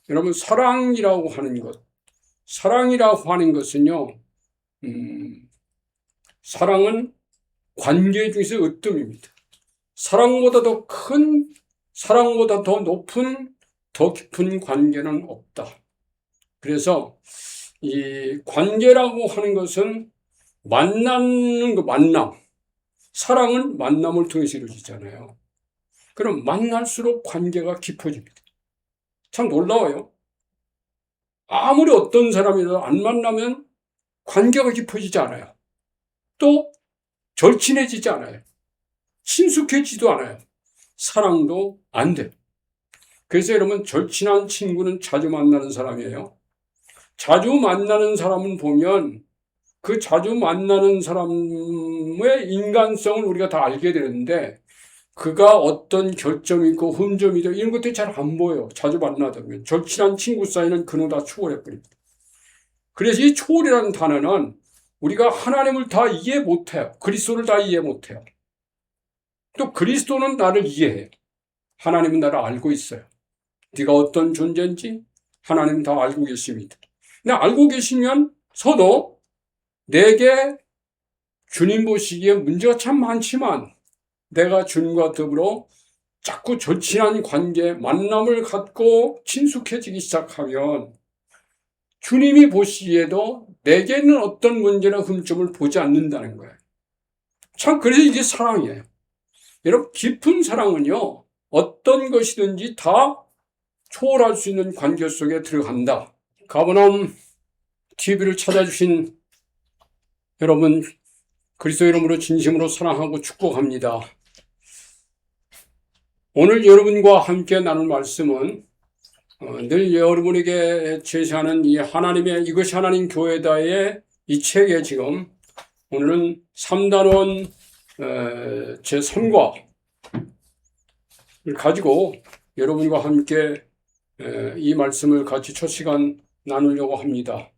여러분, 사랑이라고 하는 것은요, 사랑은 관계 중에서 으뜸입니다. 사랑보다 더 높은, 더 깊은 관계는 없다. 그래서 이 관계라고 하는 것은 만남. 사랑은 만남을 통해서 이루어지잖아요. 그럼 만날수록 관계가 깊어집니다. 참 놀라워요. 아무리 어떤 사람이라도 안 만나면 관계가 깊어지지 않아요. 또 절친해지지 않아요. 친숙해지지도 않아요. 사랑도 안 돼요. 그래서 여러분, 절친한 친구는 자주 만나는 사람이에요. 자주 만나는 사람은 보면 그 자주 만나는 사람의 인간성을 우리가 다 알게 되는데, 그가 어떤 결점이 있고 흠점이 있고 이런 것들이 잘 안 보여요. 자주 만나다 보면. 절친한 친구 사이는 그놈 다 초월해버립니다. 그래서 이 초월이라는 단어는 우리가 하나님을 다 이해 못해요. 그리스도를 다 이해 못해요. 또 그리스도는 나를 이해해요. 하나님은 나를 알고 있어요. 네가 어떤 존재인지 하나님은 다 알고 계십니다. 근데 알고 계시면서도 내게 주님 보시기에 문제가 참 많지만, 내가 주님과 더불어 자꾸 절친한 관계, 만남을 갖고 친숙해지기 시작하면 주님이 보시기에도 내게는 어떤 문제나 흠점을 보지 않는다는 거예요. 참, 그래서 이게 사랑이에요. 여러분, 깊은 사랑은요, 어떤 것이든지 다 초월할 수 있는 관계 속에 들어간다. 가버나움 TV를 찾아주신 여러분, 그리스도 이름으로 진심으로 사랑하고 축복합니다. 오늘 여러분과 함께 나눌 말씀은 늘 여러분에게 제시하는 이것이 하나님 교회다의 이 책에 지금 오늘은 3단원 제3과를 가지고 여러분과 함께 이 말씀을 같이 첫 시간 나누려고 합니다.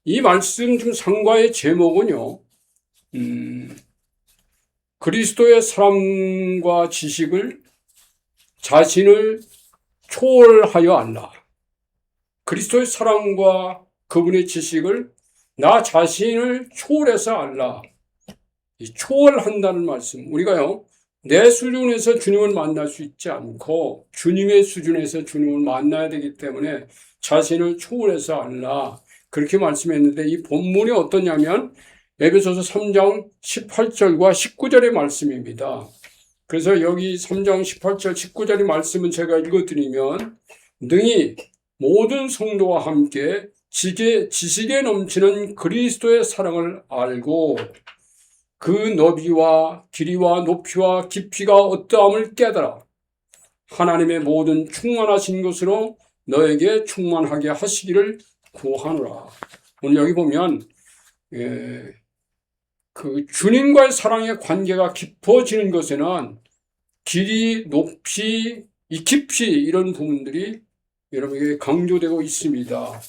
이 말씀 중 상과의 제목은요, 그리스도의 사랑과 지식을 자신을 초월하여 알라. 그리스도의 사랑과 그분의 지식을 나 자신을 초월해서 알라. 이 초월한다는 말씀, 우리가요, 내 수준에서 주님을 만날 수 있지 않고 주님의 수준에서 주님을 만나야 되기 때문에 자신을 초월해서 알라, 그렇게 말씀했는데, 이 본문이 어떠냐면 에베소서 3장 18절과 19절의 말씀입니다. 그래서 여기 3장 18절 19절의 말씀은 제가 읽어드리면, 능히 모든 성도와 함께 지식에 넘치는 그리스도의 사랑을 알고 그 너비와 길이와 높이와 깊이가 어떠함을 깨달아 하나님의 모든 충만하신 것으로 너에게 충만하게 하시기를 구하노라. 오늘 여기 보면 그 주님과의 사랑의 관계가 깊어지는 것에는 길이, 높이, 이 깊이, 이런 부분들이 여러분에게 강조되고 있습니다.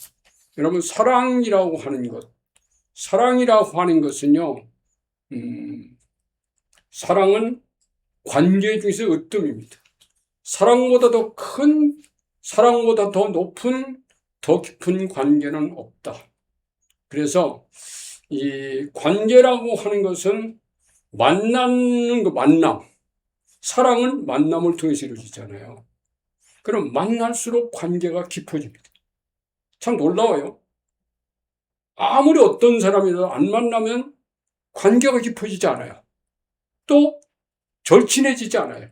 여러분, 사랑이라고 하는 것은요, 사랑은 관계 중에서 으뜸입니다. 사랑보다 더 높은, 더 깊은 관계는 없다. 그래서 이 관계라고 하는 것은 만남. 사랑은 만남을 통해서 이루어지잖아요. 그럼 만날수록 관계가 깊어집니다. 참 놀라워요. 아무리 어떤 사람이라도 안 만나면 관계가 깊어지지 않아요. 또 절친해지지 않아요.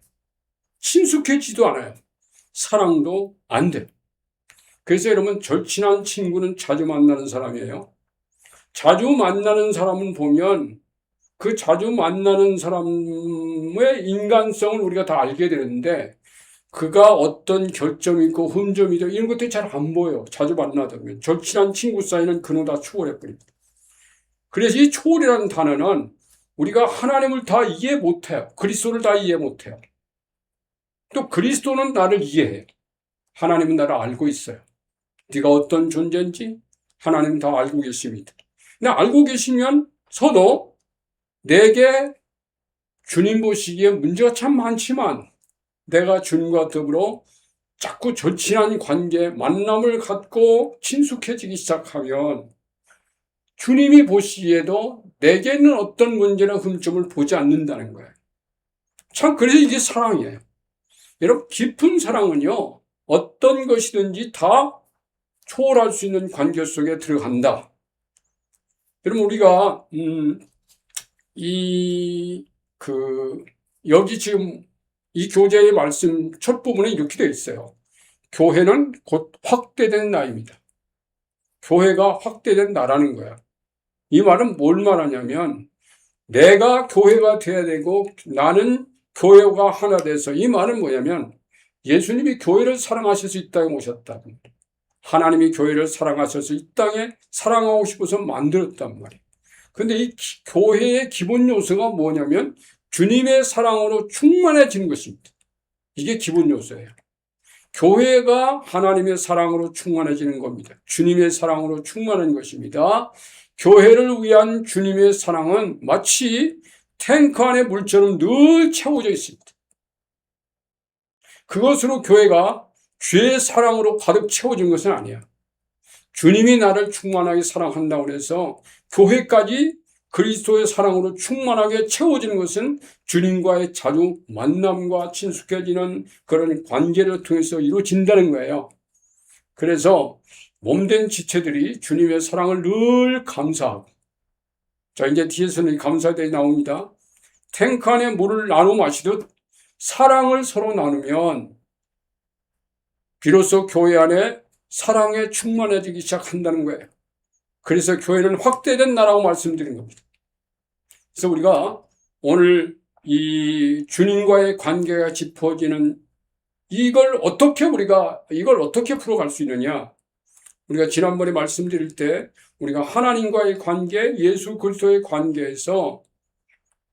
친숙해지지도 않아요. 사랑도 안 돼요. 그래서 여러분, 절친한 친구는 자주 만나는 사람이에요. 자주 만나는 사람은 보면 그 자주 만나는 사람의 인간성을 우리가 다 알게 되는데, 그가 어떤 결점이 있고 흠점이 있고 이런 것들이 잘 안 보여요. 자주 만나다 보면. 절친한 친구 사이는 그놈 다 초월해버립니다. 그래서 이 초월이라는 단어는 우리가 하나님을 다 이해 못해요. 그리스도를 다 이해 못해요. 또 그리스도는 나를 이해해요. 하나님은 나를 알고 있어요. 네가 어떤 존재인지 하나님은 다 알고 계십니다. 근데 알고 계시면서도 내게 주님 보시기에 문제가 참 많지만, 내가 주님과 더불어 자꾸 절친한 관계, 만남을 갖고 친숙해지기 시작하면 주님이 보시기에도 내게는 어떤 문제나 흠점을 보지 않는다는 거예요. 참, 그래서 이게 사랑이에요. 여러분, 깊은 사랑은요, 어떤 것이든지 다 초월할 수 있는 관계 속에 들어간다. 여러분, 우리가, 여기 지금 이 교재의 말씀 첫 부분에 이렇게 되어 있어요. 교회는 곧 확대된 나입니다. 교회가 확대된 나라는 거야. 이 말은 뭘 말하냐면, 내가 교회가 돼야 되고 나는 교회가 하나 돼서, 이 말은 뭐냐면 예수님이 교회를 사랑하셔서 이 땅에 오셨다. 하나님이 교회를 사랑하셔서 이 땅에 사랑하고 싶어서 만들었단 말이에요. 근데 이 교회의 기본 요소가 뭐냐면 주님의 사랑으로 충만해지는 것입니다. 이게 기본 요소예요. 교회가 하나님의 사랑으로 충만해지는 겁니다. 주님의 사랑으로 충만한 것입니다. 교회를 위한 주님의 사랑은 마치 탱크 안의 물처럼 늘 채워져 있습니다. 그것으로 교회가 죄의 사랑으로 가득 채워진 것은 아니야. 주님이 나를 충만하게 사랑한다고 해서 교회까지 그리스도의 사랑으로 충만하게 채워지는 것은 주님과의 자주 만남과 친숙해지는 그런 관계를 통해서 이루어진다는 거예요. 그래서 몸된 지체들이 주님의 사랑을 늘 감사하고, 자, 이제 뒤에서는 감사대에 나옵니다. 탱크 안에 물을 나눠 마시듯 사랑을 서로 나누면 비로소 교회 안에 사랑에 충만해지기 시작한다는 거예요. 그래서 교회는 확대된 나라고 말씀드린 겁니다. 그래서 우리가 오늘 이 주님과의 관계가 짚어지는 이걸 어떻게 풀어갈 수 있느냐? 우리가 지난번에 말씀드릴 때 우리가 하나님과의 관계, 예수 그리스도의 관계에서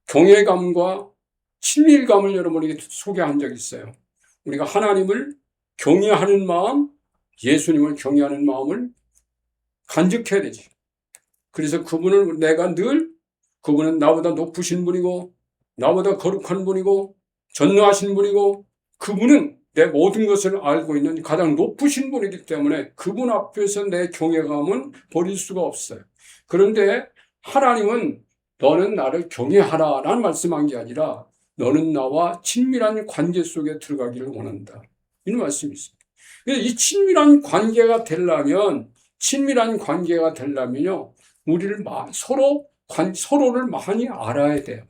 경외감과 친밀감을 여러분에게 소개한 적이 있어요. 우리가 하나님을 경외하는 마음, 예수님을 경외하는 마음을 간직해야 되지. 그래서 그분은 그분은 나보다 높으신 분이고, 나보다 거룩한 분이고, 전능하신 분이고, 그분은 내 모든 것을 알고 있는 가장 높으신 분이기 때문에 그분 앞에서 내 경외감은 버릴 수가 없어요. 그런데 하나님은 너는 나를 경외하라 라는 말씀한 게 아니라 너는 나와 친밀한 관계 속에 들어가기를 원한다. 이런 말씀이 있습니다. 이 친밀한 관계가 되려면요, 우리를 서로를 많이 알아야 돼요.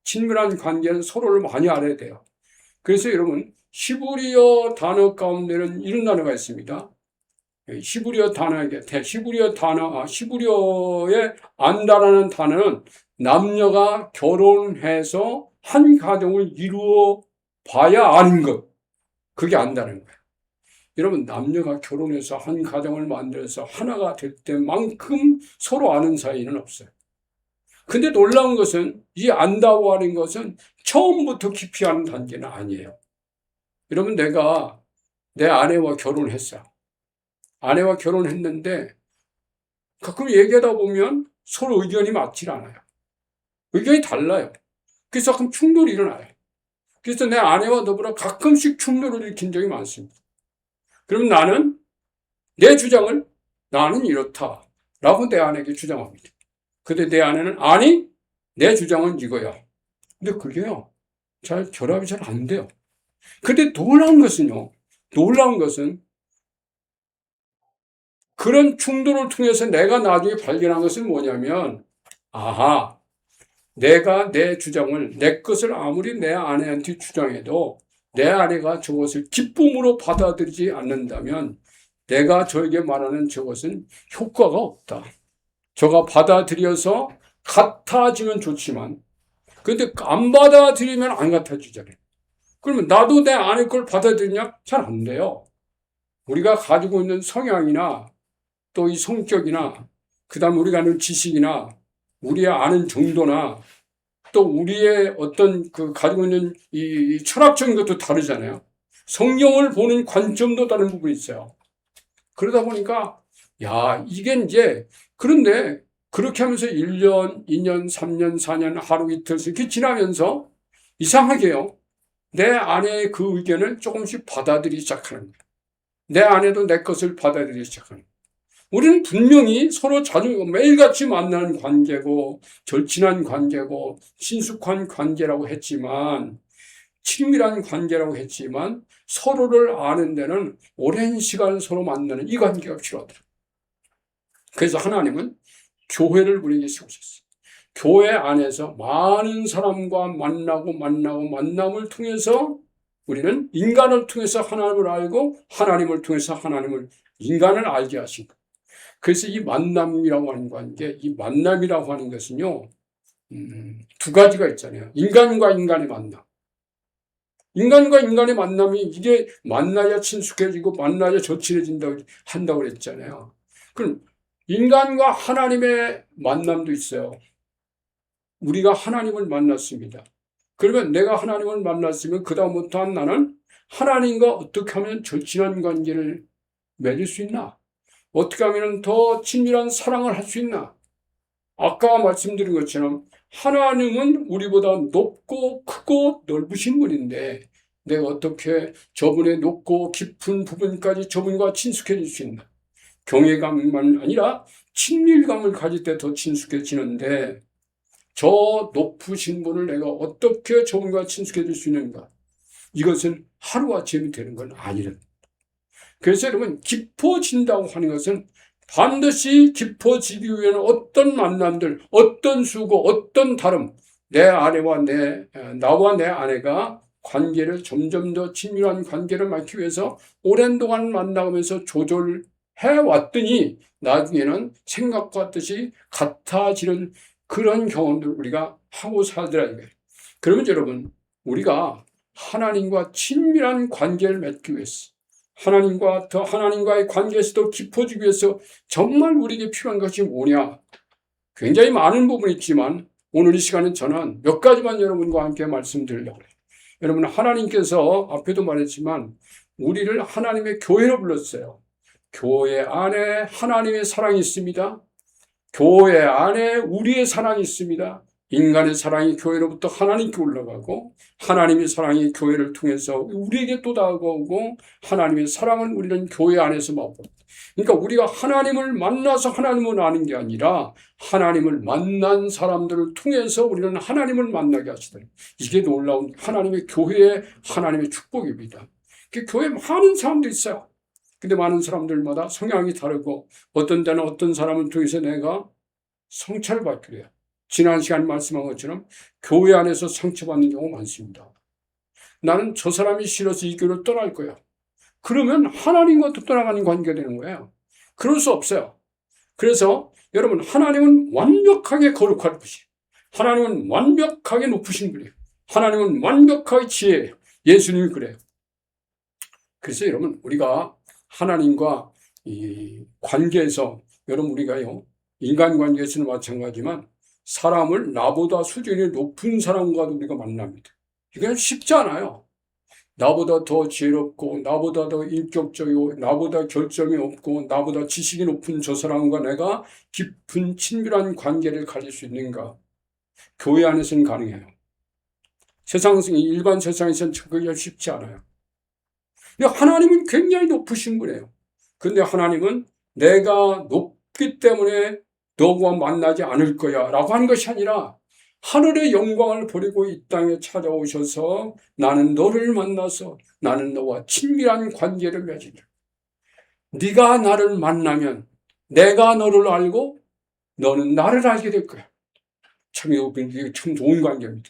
친밀한 관계는 서로를 많이 알아야 돼요. 그래서 여러분, 히브리어 단어 가운데는 이런 단어가 있습니다. 히브리어에 안다라는 단어는 남녀가 결혼해서 한 가정을 이루어 봐야 아는 것. 그게 안다는 거예요. 여러분, 남녀가 결혼해서 한 가정을 만들어서 하나가 될 때만큼 서로 아는 사이는 없어요. 근데 놀라운 것은 이 안다고 하는 것은 처음부터 깊이 아는 단계는 아니에요. 여러분, 내가 내 아내와 결혼했어. 아내와 결혼했는데 가끔 얘기하다 보면 서로 의견이 맞질 않아요. 의견이 달라요. 그래서 가끔 충돌이 일어나요. 그래서 내 아내와 더불어 가끔씩 충돌을 일으킨 적이 많습니다. 그럼 나는 내 주장을 나는 이렇다라고 내 아내에게 주장합니다. 근데 내 아내는 아니, 내 주장은 이거야. 근데 그게요, 결합이 잘 안 돼요. 근데 놀라운 것은 그런 충돌을 통해서 내가 나중에 발견한 것은 뭐냐면, 아하, 내가 내 것을 아무리 내 아내한테 주장해도 내 아내가 저것을 기쁨으로 받아들이지 않는다면 내가 저에게 말하는 저것은 효과가 없다. 저가 받아들여서 같아지면 좋지만, 근데 안 받아들이면 안 같아지잖아요. 그러면 나도 내 아내 걸 받아들이냐? 잘 안 돼요. 우리가 가지고 있는 성향이나 또 이 성격이나 그다음 우리가 아는 지식이나 우리의 아는 정도나 또 우리의 어떤 가지고 있는 이 철학적인 것도 다르잖아요. 성경을 보는 관점도 다른 부분이 있어요. 그러다 보니까 이게 이제, 그런데 그렇게 하면서 1년, 2년, 3년, 4년, 하루 이틀 이렇게 지나면서 이상하게요, 내 아내의 그 의견을 조금씩 받아들이기 시작하는 거예요. 내 아내도 내 것을 받아들이기 시작하는 거예요. 우리는 분명히 서로 자주 매일같이 만나는 관계고 절친한 관계고 친숙한 관계라고 했지만 친밀한 관계라고 했지만 서로를 아는 데는 오랜 시간 서로 만나는 이 관계가 필요하더라고요. 그래서 하나님은 교회를 우리에게 세우셨어요. 교회 안에서 많은 사람과 만나고 만남을 통해서 우리는 인간을 통해서 하나님을 알고 하나님을 통해서 인간을 알게 하신 거예요. 그래서 이 만남이라고 하는 관계, 이 만남이라고 하는 것은요, 두 가지가 있잖아요. 인간과 인간의 만남. 인간과 인간의 만남이 이게 만나야 친숙해지고 만나야 한다고 그랬잖아요. 그럼 인간과 하나님의 만남도 있어요. 우리가 하나님을 만났습니다. 그러면 내가 하나님을 만났으면 그다음부터 나는 하나님과 어떻게 하면 절친한 관계를 맺을 수 있나? 어떻게 하면 더 친밀한 사랑을 할 수 있나? 아까 말씀드린 것처럼 하나님은 우리보다 높고 크고 넓으신 분인데 내가 어떻게 저분의 높고 깊은 부분까지 저분과 친숙해질 수 있나? 경외감만 아니라 친밀감을 가질 때 더 친숙해지는데 저 높으신 분을 내가 어떻게 저분과 친숙해질 수 있는가? 이것은 하루아침에 되는 건 아니랍니다. 그래서 여러분 깊어진다고 하는 것은 반드시 깊어지기 위해는 어떤 만남들, 어떤 수고, 어떤 다름, 나와 내 아내가 관계를 점점 더 친밀한 관계를 맺기 위해서 오랜 동안 만나면서 조절해 왔더니 나중에는 생각과 뜻이 같아지는 그런 경험들을 우리가 하고 살더라 이거예요. 그러면 여러분, 우리가 하나님과 친밀한 관계를 맺기 위해서 하나님과의 관계에서 더 깊어지기 위해서 정말 우리에게 필요한 것이 뭐냐? 굉장히 많은 부분이 있지만 오늘 이 시간은 저는 몇 가지만 여러분과 함께 말씀드리려고 해요. 여러분, 하나님께서 앞에도 말했지만 우리를 하나님의 교회로 불렀어요. 교회 안에 하나님의 사랑이 있습니다. 교회 안에 우리의 사랑이 있습니다. 인간의 사랑이 교회로부터 하나님께 올라가고 하나님의 사랑이 교회를 통해서 우리에게 또 다가오고 하나님의 사랑을 우리는 교회 안에서 맛봅니다. 그러니까 우리가 하나님을 만나서 하나님을 아는 게 아니라 하나님을 만난 사람들을 통해서 우리는 하나님을 만나게 하시더니 이게 놀라운 하나님의 교회의 하나님의 축복입니다. 교회에 많은 사람들이 있어요. 근데 많은 사람들마다 성향이 다르고 어떤 때는 어떤 사람을 통해서 내가 성찰받게 돼요. 지난 시간에 말씀한 것처럼 교회 안에서 상처받는 경우가 많습니다. 나는 저 사람이 싫어서 이 교회를 떠날 거야. 그러면 하나님과도 떠나가는 관계가 되는 거예요. 그럴 수 없어요. 그래서 여러분, 하나님은 완벽하게 거룩한 분이에요. 하나님은 완벽하게 높으신 분이에요. 하나님은 완벽하게 지혜예요. 예수님이 그래요. 그래서 여러분, 우리가 하나님과 이 관계에서 여러분 우리가요, 인간관계에서는 마찬가지지만 사람을 나보다 수준이 높은 사람과도 우리가 만납니다. 이건 쉽지 않아요. 나보다 더 지혜롭고 나보다 더 인격적이고 나보다 결점이 없고 나보다 지식이 높은 저 사람과 내가 깊은 친밀한 관계를 가질 수 있는가? 교회 안에서는 가능해요. 일반 세상에서는 그게 쉽지 않아요. 하나님은 굉장히 높으신 분이에요. 근데 하나님은 내가 높기 때문에 너와 만나지 않을 거야 라고 하는 것이 아니라 하늘의 영광을 버리고 이 땅에 찾아오셔서 나는 너를 만나서 나는 너와 친밀한 관계를 맺으리라. 네가 나를 만나면 내가 너를 알고 너는 나를 알게 될 거야. 이게 참 좋은 관계입니다.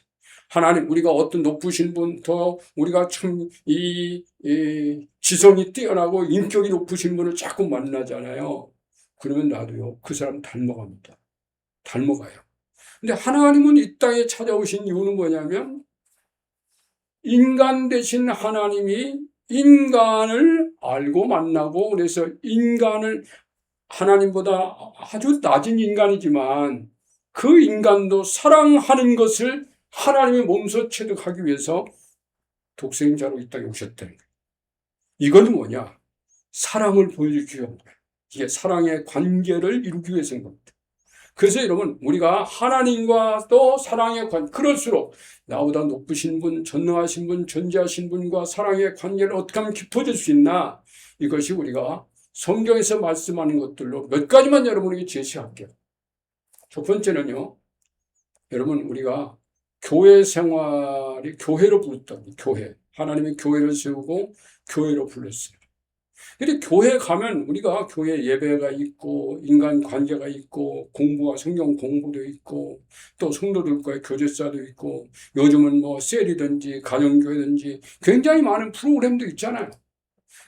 하나님, 우리가 어떤 높으신 분, 더 우리가 참 지성이 뛰어나고 인격이 높으신 분을 자꾸 만나잖아요. 그러면 나도요, 그 사람 닮아갑니다. 닮아가요. 근데 하나님은 이 땅에 찾아오신 이유는 뭐냐면 인간 대신 하나님이 인간을 알고 만나고 그래서 인간을 하나님보다 아주 낮은 인간이지만 그 인간도 사랑하는 것을 하나님의 몸소 체득하기 위해서 독생자로 이 땅에 오셨다는 거예요. 이건 뭐냐? 사랑을 보여주기 위한 거예요. 이게 사랑의 관계를 이루기 위해서인 겁니다. 그래서 여러분, 우리가 하나님과 또 사랑의 관계, 그럴수록 나보다 높으신 분, 전능하신 분, 존재하신 분과 사랑의 관계를 어떻게 하면 깊어질 수 있나? 이것이 우리가 성경에서 말씀하는 것들로 몇 가지만 여러분에게 제시할게요. 첫 번째는요, 여러분, 우리가 교회 생활이 교회로 부르다. 교회. 하나님의 교회를 세우고 교회로 불렀어요. 근데 교회 가면 우리가 교회 예배가 있고 인간 관계가 있고 공부와 성경 공부도 있고 또 성도들과의 교제사도 있고 요즘은 뭐 셀이든지 가정교회든지 굉장히 많은 프로그램도 있잖아요.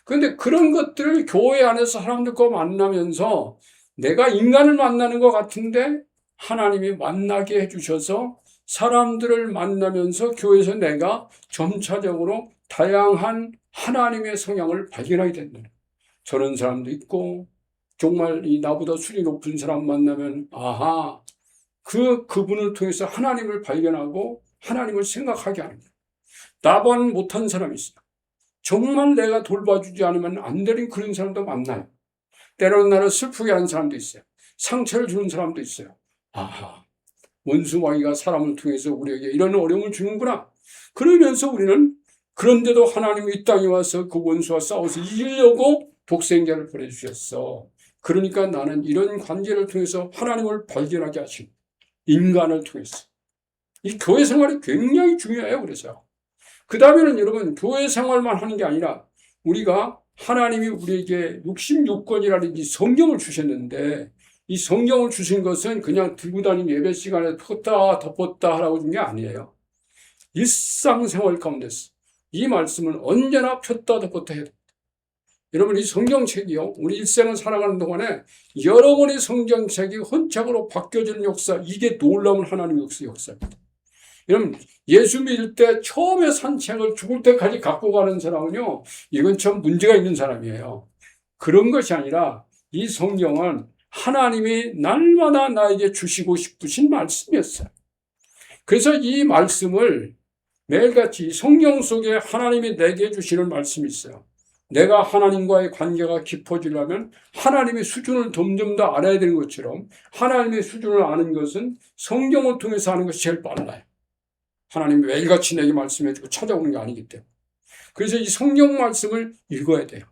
그런데 그런 것들을 교회 안에서 사람들과 만나면서 내가 인간을 만나는 것 같은데 하나님이 만나게 해주셔서 사람들을 만나면서 교회에서 내가 점차적으로 다양한 하나님의 성향을 발견하게 된다. 저런 사람도 있고 정말 이 나보다 수준이 높은 사람 만나면 아하, 그분을 통해서 하나님을 발견하고 하나님을 생각하게 하는 거예요. 나만 못한 사람이 있어요. 정말 내가 돌봐주지 않으면 안 되는 그런 사람도 만나요. 때로는 나를 슬프게 하는 사람도 있어요. 상처를 주는 사람도 있어요. 아하, 원수마귀가 사람을 통해서 우리에게 이런 어려움을 주는구나. 그러면서 우리는 그런데도 하나님이 이 땅에 와서 그 원수와 싸워서 이기려고 독생자를 보내주셨어. 그러니까 나는 이런 관계를 통해서 하나님을 발견하게 하시고 인간을 통해서 이 교회 생활이 굉장히 중요해요. 그래서 그 다음에는 여러분 교회 생활만 하는 게 아니라 우리가 하나님이 우리에게 66권이라는 이 성경을 주셨는데 이 성경을 주신 것은 그냥 들고 다니는 예배 시간에 폈다 덮었다 하라고 준 게 아니에요. 일상생활 가운데서 이 말씀을 언제나 폈다 덮었다 해야 됩니다. 여러분 이 성경책이요. 우리 일생을 살아가는 동안에 여러분의 성경책이 헌책으로 바뀌어지는 역사, 이게 놀라운 하나님의 역사입니다. 여러분 예수 믿을 때 처음에 산 책을 죽을 때까지 갖고 가는 사람은요, 이건 참 문제가 있는 사람이에요. 그런 것이 아니라 이 성경은 하나님이 날마다 나에게 주시고 싶으신 말씀이었어요. 그래서 이 말씀을 매일같이 성경 속에 하나님이 내게 주시는 말씀이 있어요. 내가 하나님과의 관계가 깊어지려면 하나님의 수준을 점점 더 알아야 되는 것처럼 하나님의 수준을 아는 것은 성경을 통해서 하는 것이 제일 빨라요. 하나님이 매일같이 내게 말씀해주고 찾아오는 게 아니기 때문에. 그래서 이 성경 말씀을 읽어야 돼요.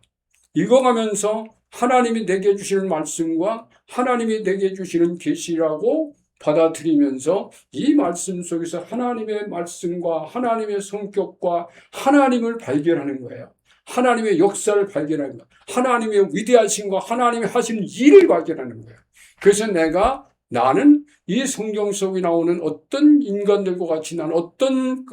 읽어가면서 하나님이 내게 주시는 말씀과 하나님이 내게 주시는 계시라고 받아들이면서 이 말씀 속에서 하나님의 말씀과 하나님의 성격과 하나님을 발견하는 거예요. 하나님의 역사를 발견하는 거예요. 하나님의 위대하심과 하나님의 하신 일을 발견하는 거예요. 그래서 나는 이 성경 속에 나오는 어떤 인간들과 같이 나는 어떤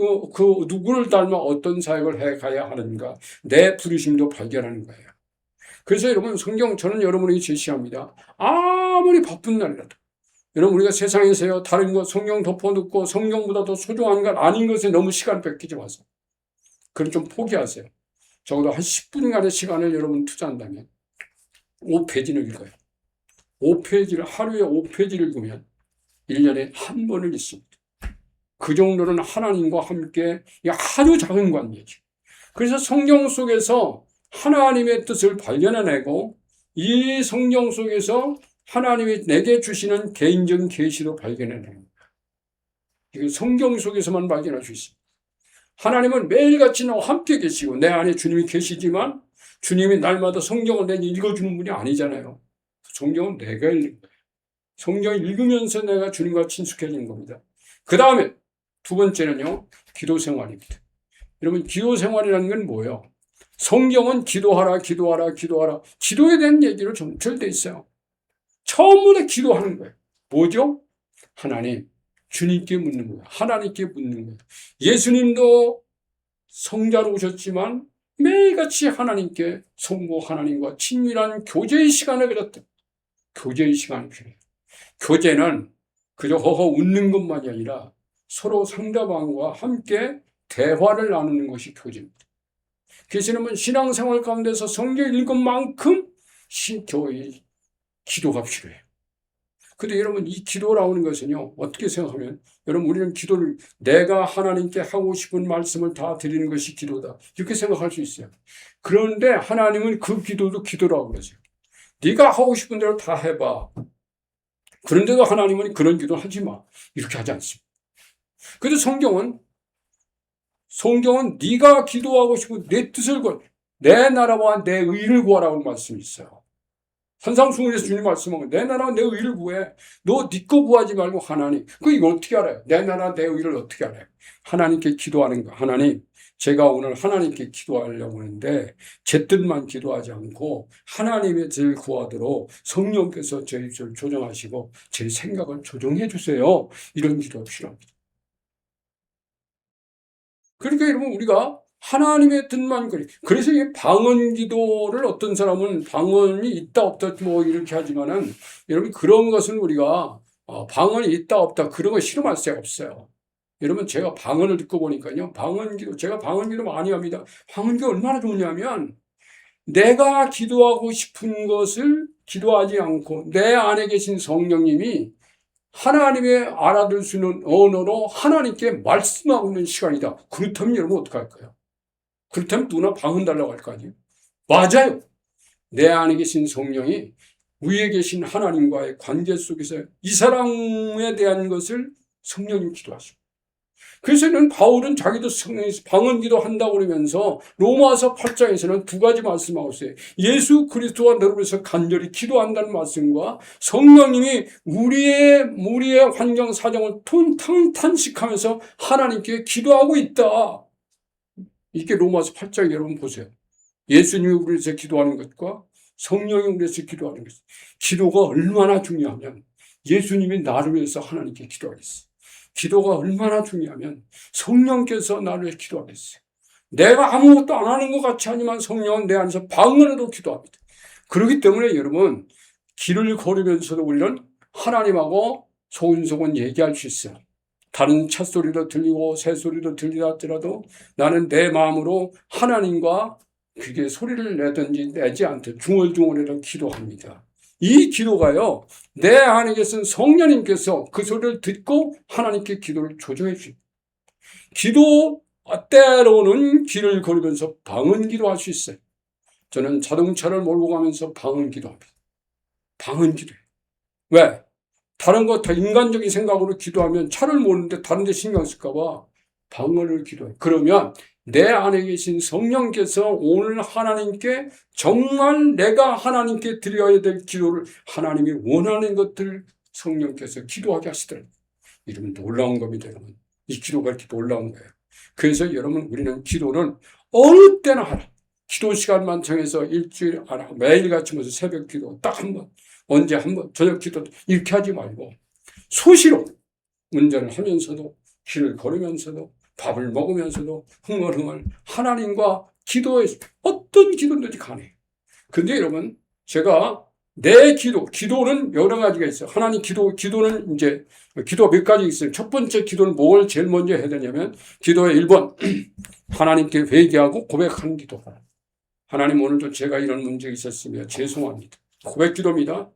누구를 닮아 어떤 사역을 해 가야 하는가, 내 부르심도 발견하는 거예요. 그래서 여러분 성경 저는 여러분에게 제시합니다. 아무리 바쁜 날이라도 여러분 우리가 세상에서요 다른 것 성경 덮어놓고 성경보다 더 소중한 것 아닌 것에 너무 시간 뺏기지 마세요. 그럼 좀 포기하세요. 적어도 한 10분간의 시간을 여러분 투자한다면 5페이지를 읽어요. 5페이지를 하루에 5페이지를 읽으면 1년에 한 번을 읽습니다. 그 정도는 하나님과 함께 아주 작은 관계죠. 그래서 성경 속에서 하나님의 뜻을 발견해내고 이 성경 속에서 하나님이 내게 주시는 개인적인 계시도 발견해내는 거예요. 이건 성경 속에서만 발견할 수 있습니다. 하나님은 매일같이 나와 함께 계시고 내 안에 주님이 계시지만 주님이 날마다 성경을 내게 읽어주는 분이 아니잖아요. 성경은 내가 읽는 거예요. 성경을 읽으면서 내가 주님과 친숙해지는 겁니다. 그 다음에 두 번째는요, 기도 생활입니다. 여러분 기도 생활이라는 건 뭐예요? 성경은 기도하라 기도하라 기도하라 기도에 대한 얘기로 점철되어 있어요. 처음부터 기도하는 거예요. 뭐죠? 하나님, 주님께 묻는 거예요. 하나님께 묻는 거예요. 예수님도 성자로 오셨지만 매일같이 하나님께 성부 하나님과 친밀한 교제의 시간을 가졌다. 교제의 시간이 필요해요. 교제는 그저 허허 웃는 것만이 아니라 서로 상대방과 함께 대화를 나누는 것이 교제입니다. 그래서 신앙생활 가운데서 성경 읽은 만큼 기도가 필요해요. 근데 여러분 이 기도라는 것은요 어떻게 생각하면 여러분 우리는 기도를 내가 하나님께 하고 싶은 말씀을 다 드리는 것이 기도다 이렇게 생각할 수 있어요. 그런데 하나님은 그 기도도 기도라고 그러세요. 네가 하고 싶은 대로 다 해봐. 그런데도 하나님은 그런 기도 하지 마, 이렇게 하지 않습니다. 그래서 성경은 네가 기도하고 싶은 내 뜻을 내 나라와 내 의를 구하라고 말씀이 있어요. 산상수훈에서 주님 말씀하고 내 나라와 내 의를 구해. 너 네 거 구하지 말고 하나님. 이거 어떻게 알아요? 내 나라 내 의를 어떻게 알아요? 하나님께 기도하는 거. 하나님, 제가 오늘 하나님께 기도하려고 하는데 제 뜻만 기도하지 않고 하나님의 뜻을 구하도록 성령께서 제 입술을 조정하시고 제 생각을 조정해 주세요. 이런 기도가 필요합니다. 그러니까 여러분, 우리가 하나님의 뜻만 그래서 이 방언 기도를 어떤 사람은 방언이 있다 없다 뭐 이렇게 하지만은 여러분, 그런 것은 우리가 방언이 있다 없다 그런 거 실험할 수가 없어요. 여러분, 제가 방언을 듣고 보니까요, 제가 방언 기도 많이 합니다. 방언 기도 얼마나 좋냐면 내가 기도하고 싶은 것을 기도하지 않고 내 안에 계신 성령님이 하나님의 알아들 수 있는 언어로 하나님께 말씀하고 있는 시간이다. 그렇다면 여러분 어떡할까요? 그렇다면 누구나 방언 달라고 할 거 아니에요? 맞아요. 내 안에 계신 성령이 위에 계신 하나님과의 관계 속에서 이 사람에 대한 것을 성령님 기도하시고, 그래서 바울은 자기도 방언 기도한다고 그러면서 로마서 8장에서는 두 가지 말씀하고 있어요. 예수 그리스도와 너를 위해서 간절히 기도한다는 말씀과 성령님이 우리의 환경 사정을 탄식하면서 하나님께 기도하고 있다. 이게 로마서 8장 여러분 보세요. 예수님이 우리를 위해서 기도하는 것과 성령이 우리를 위해서 기도하는 것. 기도가 얼마나 중요하면 예수님이 나를 위해서 하나님께 기도하겠어요. 기도가 얼마나 중요하면 성령께서 나를 위해 기도하겠어요. 내가 아무것도 안 하는 것 같이 하지만 성령은 내 안에서 방언으로 기도합니다. 그렇기 때문에 여러분, 길을 걸으면서도 우리는 하나님하고 소근소근 얘기할 수 있어요. 다른 찻소리도 들리고 새소리도 들리다 할지라도 나는 내 마음으로 하나님과 그게 소리를 내든지 내지 않든 중얼중얼이라도 기도합니다. 이 기도가요, 내 안에 계신 성령님께서 그 소리를 듣고 하나님께 기도를 조정해 주십니다. 기도 때로는 길을 걸으면서 방언 기도할 수 있어요. 저는 자동차를 몰고 가면서 방언 기도합니다. 방언 기도해요. 왜? 다른 거 다 인간적인 생각으로 기도하면 차를 모르는데 다른 데 신경 쓸까 봐 방언을 기도해요. 그러면 내 안에 계신 성령께서 오늘 하나님께 정말 내가 하나님께 드려야 될 기도를 하나님이 원하는 것들 성령께서 기도하게 하시더라고요. 이러면 놀라운 겁니다, 여러분. 이 기도가 이렇게 놀라운 거예요. 그래서 여러분, 우리는 기도는 어느 때나 하라. 기도 시간만 정해서 일주일에 하라. 매일같이 모여서 새벽 기도 딱 한 번, 언제 한 번, 저녁 기도 이렇게 하지 말고 수시로 운전을 하면서도 길을 걸으면서도 밥을 먹으면서도 흥얼흥얼 하나님과 기도해서 어떤 기도든지 가능해요. 근데 여러분, 제가 내 기도는 여러 가지가 있어요. 하나님 기도는 이제 기도가 몇 가지 있어요. 첫 번째 기도는 뭘 제일 먼저 해야 되냐면 기도의 1번 하나님께 회개하고 고백하는 기도. 하나님, 오늘도 제가 이런 문제가 있었으며 죄송합니다. 고백 기도입니다.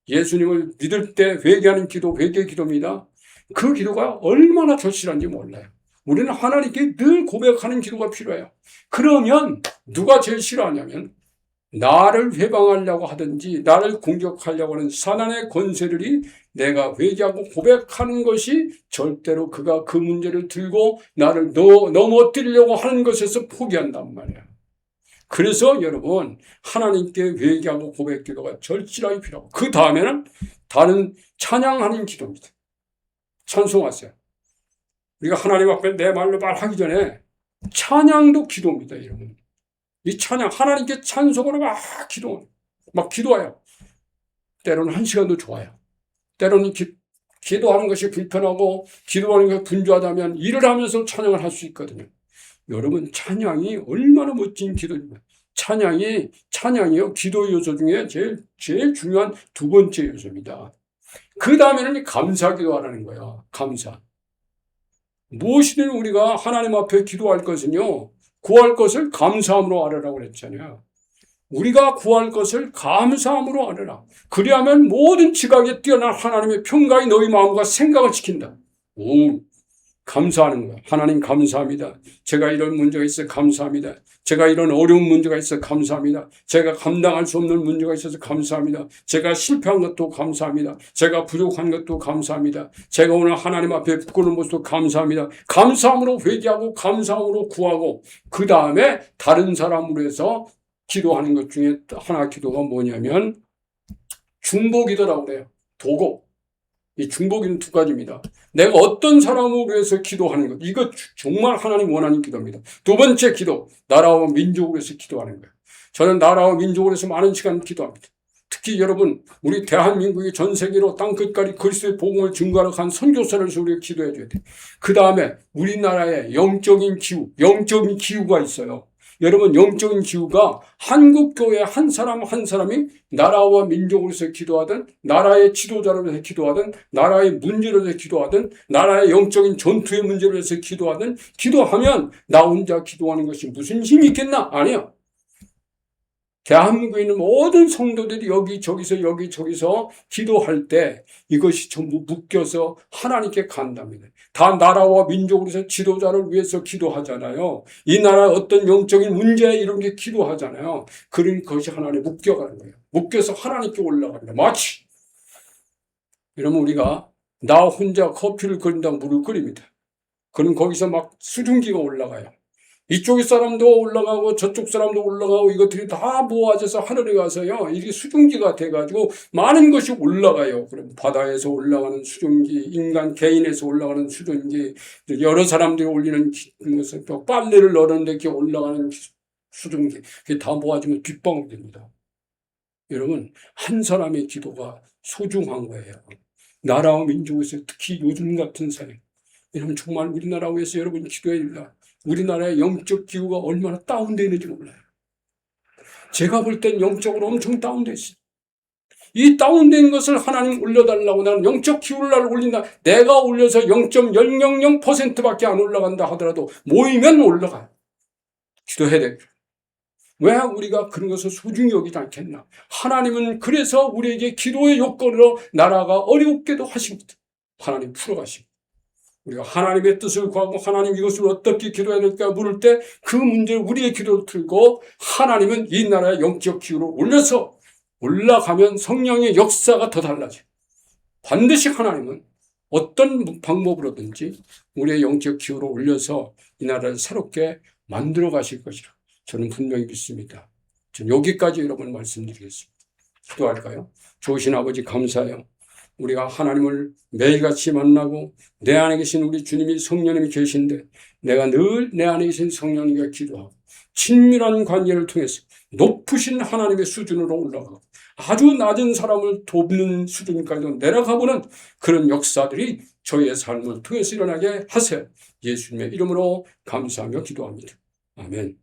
예수님을 믿을 때 회개하는 기도, 회개 기도입니다. 그 기도가 얼마나 절실한지 몰라요. 우리는 하나님께 늘 고백하는 기도가 필요해요. 그러면 누가 제일 싫어하냐면 나를 회방하려고 하든지 나를 공격하려고 하는 사단의 권세들이 내가 회개하고 고백하는 것이 절대로 그가 그 문제를 들고 나를 넘어뜨리려고 하는 것에서 포기한단 말이에요. 그래서 여러분, 하나님께 회개하고 고백 기도가 절실하게 필요하고 그 다음에는 다른 찬양하는 기도입니다. 찬송하세요. 우리가 하나님 앞에 내 말로 말하기 전에 찬양도 기도입니다, 여러분. 이 찬양, 하나님께 찬송으로 막 기도해요. 때로는 1시간도 좋아요. 때로는 기도하는 것이 불편하고 기도하는 것이 분주하다면 일을 하면서 찬양을 할 수 있거든요. 여러분, 찬양이 얼마나 멋진 기도입니까? 찬양이요, 기도 요소 중에 제일 중요한 두 번째 요소입니다. 그 다음에는 감사 기도하라는 거예요. 감사. 무엇이든 우리가 하나님 앞에 기도할 것은요, 구할 것을 감사함으로 아뢰라고 그랬잖아요. 우리가 구할 것을 감사함으로 아뢰라. 그리하면 모든 지각에 뛰어난 하나님의 평강이 너희 마음과 생각을 지킨다. 감사하는 거야. 하나님 감사합니다. 제가 이런 문제가 있어 감사합니다. 제가 이런 어려운 문제가 있어 감사합니다. 제가 감당할 수 없는 문제가 있어서 감사합니다. 제가 실패한 것도 감사합니다. 제가 부족한 것도 감사합니다. 제가 오늘 하나님 앞에 부끄러운 모습도 감사합니다. 감사함으로 회개하고 감사함으로 구하고 그 다음에 다른 사람으로 해서 기도하는 것 중에 하나 기도가 뭐냐면 중보기도라고 그래요. 도고. 이 중보기는 두 가지입니다. 내가 어떤 사람을 위해서 기도하는 것. 이거 정말 하나님 원하는 기도입니다. 두 번째 기도. 나라와 민족을 위해서 기도하는 거예요. 저는 나라와 민족을 위해서 많은 시간 기도합니다. 특히 여러분, 우리 대한민국이 전 세계로 땅끝까지 그리스도의 복음을 증거하러 간 선교사를 위해서 우리가 기도해 줘야 돼요. 그 다음에 우리나라에 영적인 기후가 있어요. 여러분, 영적인 기후가 한국교회 한 사람 한 사람이 나라와 민족을 위해서 기도하든, 나라의 지도자를 위해서 기도하든, 나라의 문제를 위해서 기도하든, 나라의 영적인 전투의 문제를 위해서 기도하든, 기도하면 나 혼자 기도하는 것이 무슨 힘이 있겠나? 아니야. 대한민국에 있는 모든 성도들이 여기저기서 기도할 때 이것이 전부 묶여서 하나님께 간답니다. 다 나라와 민족을 위해서 지도자를 위해서 기도하잖아요. 이 나라의 어떤 영적인 문제 이런 게 기도하잖아요. 그런 것이 하나님에 묶여가는 거예요. 묶여서 하나님께 올라갑니다. 마치 이러면 우리가 나 혼자 커피를 끓인다고 물을 끓입니다. 그럼 거기서 막 수증기가 올라가요. 이쪽 사람도 올라가고 저쪽 사람도 올라가고 이것들이 다 모아져서 하늘에 가서요. 이게 수증기가 돼가지고 많은 것이 올라가요. 그럼 바다에서 올라가는 수증기, 인간 개인에서 올라가는 수증기, 여러 사람들이 올리는 것을 또 빨래를 넣는데 이렇게 올라가는 수증기, 그게 다 모아지면 빗방울이 됩니다. 여러분, 한 사람의 기도가 소중한 거예요. 나라와 민족에서 특히 요즘 같은 사회. 여러분 정말 우리나라 위해서 여러분 기도해야 됩니다. 우리나라의 영적 기후가 얼마나 다운되어 있는지 몰라요. 제가 볼 땐 영적으로 엄청 다운되어 있어요. 이 다운된 것을 하나님 올려달라고 나는 영적 기후를 날 올린다. 내가 올려서 0.000%밖에 안 올라간다 하더라도 모이면 올라가요. 기도해야 되죠. 왜 우리가 그런 것을 소중히 여기지 않겠나? 하나님은 그래서 우리에게 기도의 요건으로 나라가 어렵게도 하십니다. 하나님 풀어가시고. 우리가 하나님의 뜻을 구하고 하나님 이것을 어떻게 기도해야 될까 물을 때 그 문제를 우리의 기도를 들고 하나님은 이 나라의 영적 기후를 올려서 올라가면 성령의 역사가 더 달라져요. 반드시 하나님은 어떤 방법으로든지 우리의 영적 기후를 올려서 이 나라를 새롭게 만들어 가실 것이라 저는 분명히 믿습니다. 저는 여기까지 여러분 말씀드리겠습니다. 기도할까요? 좋으신 아버지 감사해요. 우리가 하나님을 매일같이 만나고 내 안에 계신 우리 주님이 성령님이 계신데 내가 늘 내 안에 계신 성령님과 기도하고 친밀한 관계를 통해서 높으신 하나님의 수준으로 올라가고 아주 낮은 사람을 돕는 수준까지도 내려가보는 그런 역사들이 저희의 삶을 통해서 일어나게 하세요. 예수님의 이름으로 감사하며 기도합니다. 아멘.